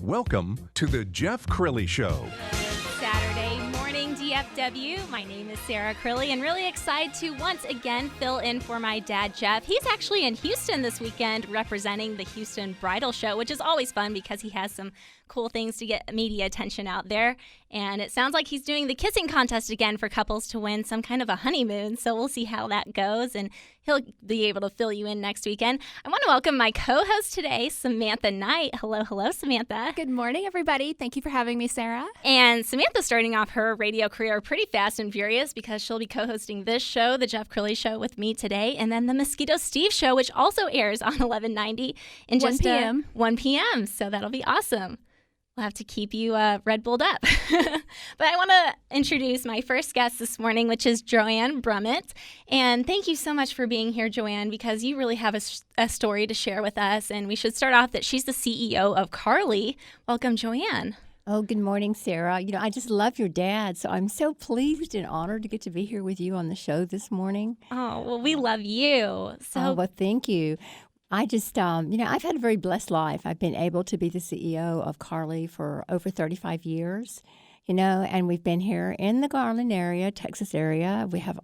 Welcome to the Jeff Crilley Show. Saturday morning DFW. My name is Sarah Crilley and really excited to once again fill in for my dad, Jeff. He's actually in Houston this weekend representing the Houston Bridal Show, which is always fun because he has some cool things to get media attention out there. And it sounds like he's doing the kissing contest again for couples to win some kind of a honeymoon. So we'll see how that goes. And he'll be able to fill you in next weekend. I want to welcome my co-host today, Samantha Knight. Hello, Samantha. Good morning, everybody. Thank you for having me, Sarah. And Samantha's starting off her radio career pretty fast and furious because she'll be co-hosting this show, the Jeff Crilley Show, with me today, and then the Mosquito Steve Show, which also airs on 1190 in just 1 p.m. 1 p.m. So that'll be awesome. We'll have to keep you Red Bulled up. But I want to introduce my first guest this morning, which is Jo Ann Brumit. And thank you so much for being here, Jo Ann, because you really have a story to share with us. And we should start off that she's the CEO of KARLEE. Welcome, Jo Ann. Oh, good morning, Sarah. You know, I just love your dad, so I'm so pleased and honored to get to be here with you on the show this morning. Oh, well, we love you. Oh, well, thank you. I just, I've had a very blessed life. I've been able to be the CEO of KARLEE for over 35 years, and we've been here in the Garland area, Texas area. We have,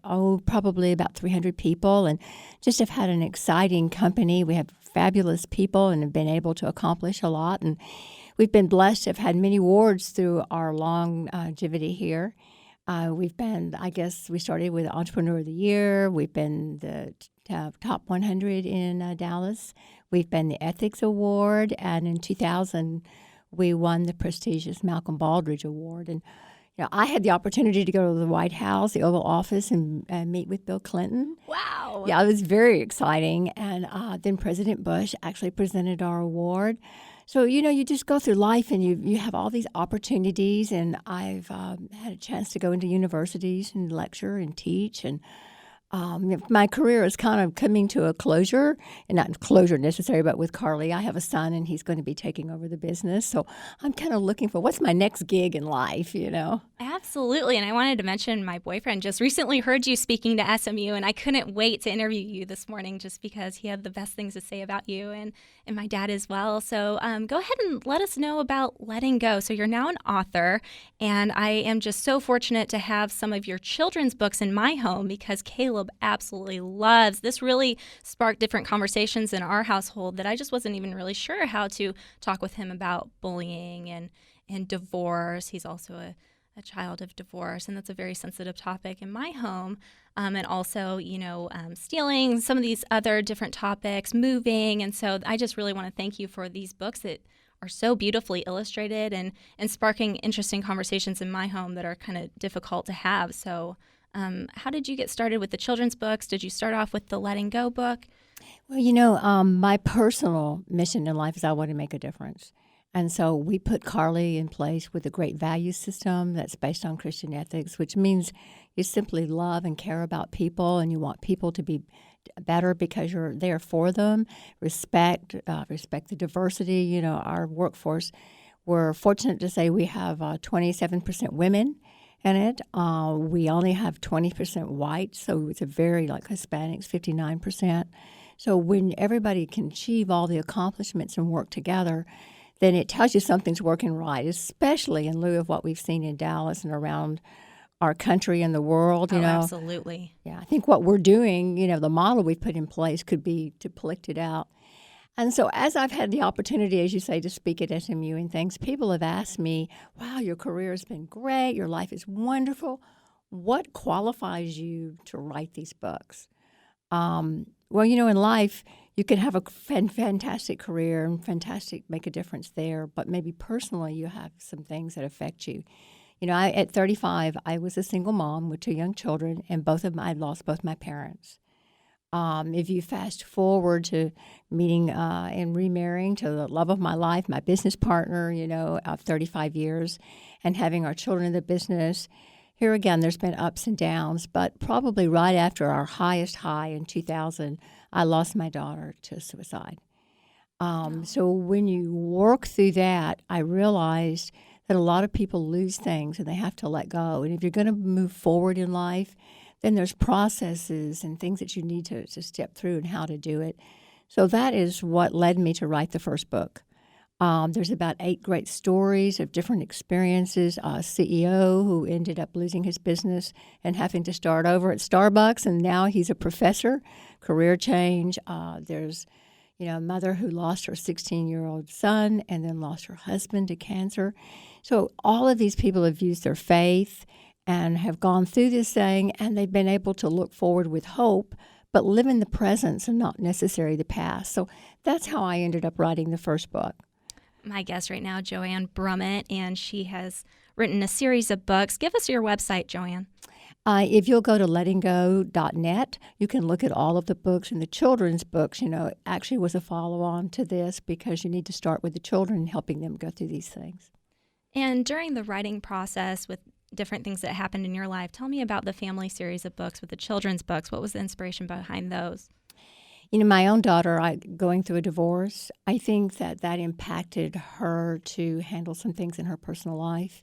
probably about 300 people and just have had an exciting company. We have fabulous people and have been able to accomplish a lot. And we've been blessed to have had many awards through our longevity here. We started with Entrepreneur of the Year. We've been the top 100 in Dallas. We've been the Ethics Award, and in 2000, we won the prestigious Malcolm Baldrige Award. And I had the opportunity to go to the White House, the Oval Office, and meet with Bill Clinton. Wow! Yeah, it was very exciting. And then President Bush actually presented our award. So, you just go through life and you have all these opportunities, and I've had a chance to go into universities and lecture and teach, and my career is kind of coming to a closure, and not closure necessarily, but with KARLEE. I have a son, and he's going to be taking over the business. So I'm kind of looking for what's my next gig in life, Absolutely. And I wanted to mention my boyfriend just recently heard you speaking to SMU, and I couldn't wait to interview you this morning just because he had the best things to say about you and my dad as well. So go ahead and let us know about Letting Go. So you're now an author, and I am just so fortunate to have some of your children's books in my home because Caleb absolutely loves. This really sparked different conversations in our household that I just wasn't even really sure how to talk with him about bullying and divorce. He's also a child of divorce, and that's a very sensitive topic in my home. And also, stealing, some of these other different topics, moving. And so I just really want to thank you for these books that are so beautifully illustrated and sparking interesting conversations in my home that are kind of difficult to have. So how did you get started with the children's books? Did you start off with the Letting Go book? Well, my personal mission in life is I want to make a difference. And so we put KARLEE in place with a great value system that's based on Christian ethics, which means you simply love and care about people, and you want people to be better because you're there for them. Respect the diversity. Our workforce, we're fortunate to say we have 27% women in it. We only have 20% white, so it's a very, like Hispanics, 59%. So when everybody can achieve all the accomplishments and work together, then it tells you something's working right, especially in lieu of what we've seen in Dallas and around our country and the world. Absolutely. Yeah, I think what we're doing, the model we've put in place could be to collect it out. And so as I've had the opportunity, as you say, to speak at SMU and things, people have asked me, wow, your career has been great, your life is wonderful. What qualifies you to write these books? Well, in life, you can have a fantastic career and make a difference there, but maybe personally you have some things that affect you. At 35, I was a single mom with 2 young children, and I'd lost both my parents. If you fast forward to meeting and remarrying to the love of my life, my business partner, of 35 years, and having our children in the business, here again, there's been ups and downs, but probably right after our highest high in 2000, I lost my daughter to suicide. So when you work through that, I realized that a lot of people lose things and they have to let go. And if you're going to move forward in life, then there's processes and things that you need to step through and how to do it. So that is what led me to write the first book. There's about 8 great stories of different experiences. A CEO who ended up losing his business and having to start over at Starbucks, and now he's a professor, career change. There's a mother who lost her 16-year-old son and then lost her husband to cancer. So all of these people have used their faith and have gone through this thing, and they've been able to look forward with hope, but live in the present and not necessarily the past. So that's how I ended up writing the first book. My guest right now, Jo Ann Brumit, and she has written a series of books. Give us your website, Jo Ann. If you'll go to lettinggo.net, you can look at all of the books. And the children's books, actually was a follow-on to this because you need to start with the children and helping them go through these things. And during the writing process with different things that happened in your life, tell me about the family series of books with the children's books. What was the inspiration behind those? My own daughter, going through a divorce, I think that impacted her to handle some things in her personal life,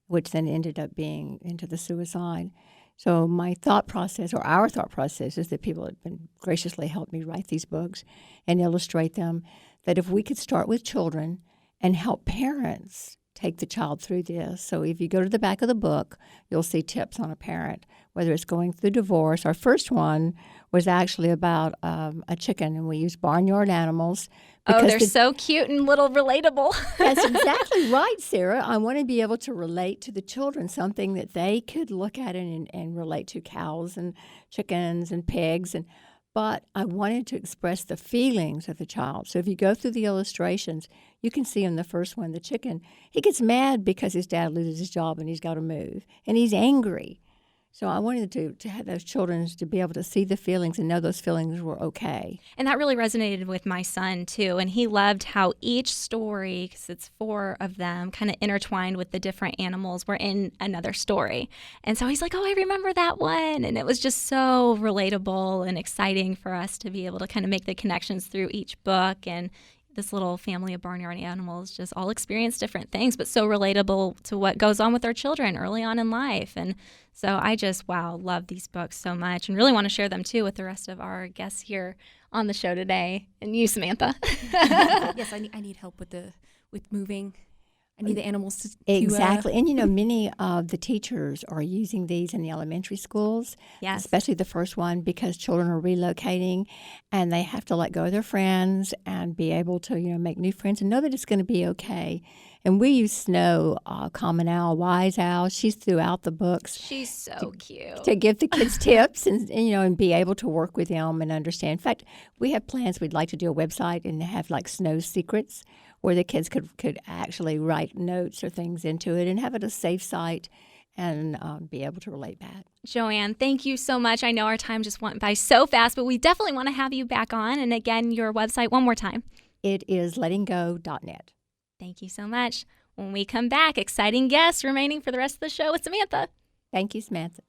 which then ended up being into the suicide. So my thought process, or our thought process, is that people have been graciously helped me write these books and illustrate them, that if we could start with children and help parents take the child through this. So if you go to the back of the book, you'll see tips on a parent, whether it's going through divorce. Our first one was actually about a chicken, and we used barnyard animals. Oh, they're so cute and little relatable. That's exactly right, Sarah. I want to be able to relate to the children, something that they could look at and relate to, cows and chickens and pigs. But I wanted to express the feelings of the child. So if you go through the illustrations, you can see in the first one, the chicken, he gets mad because his dad loses his job and he's got to move. And he's angry. So I wanted to have those children to be able to see the feelings and know those feelings were okay. And that really resonated with my son, too. And he loved how each story, because it's 4 of them, kind of intertwined with the different animals, were in another story. And so he's like, oh, I remember that one. And it was just so relatable and exciting for us to be able to kind of make the connections through each book. And this little family of barnyard animals just all experience different things, but so relatable to what goes on with our children early on in life. And so I just, love these books so much and really want to share them, too, with the rest of our guests here on the show today. And you, Samantha. Yes, I need help with moving. I need the animals to exactly. And, many of the teachers are using these in the elementary schools, yes, especially the first one, because children are relocating and they have to let go of their friends and be able to, make new friends and know that it's going to be okay. And we use Snow, Common Owl, Wise Owl. She's throughout the books. She's so cute. To give the kids tips and be able to work with them and understand. In fact, we have plans. We'd like to do a website and have like Snow's Secrets, where the kids could actually write notes or things into it and have it a safe site and be able to relate back. Jo Ann, thank you so much. I know our time just went by so fast, but we definitely want to have you back on. And again, your website one more time. It is lettinggo.net. Thank you so much. When we come back, exciting guests remaining for the rest of the show with Samantha. Thank you, Samantha.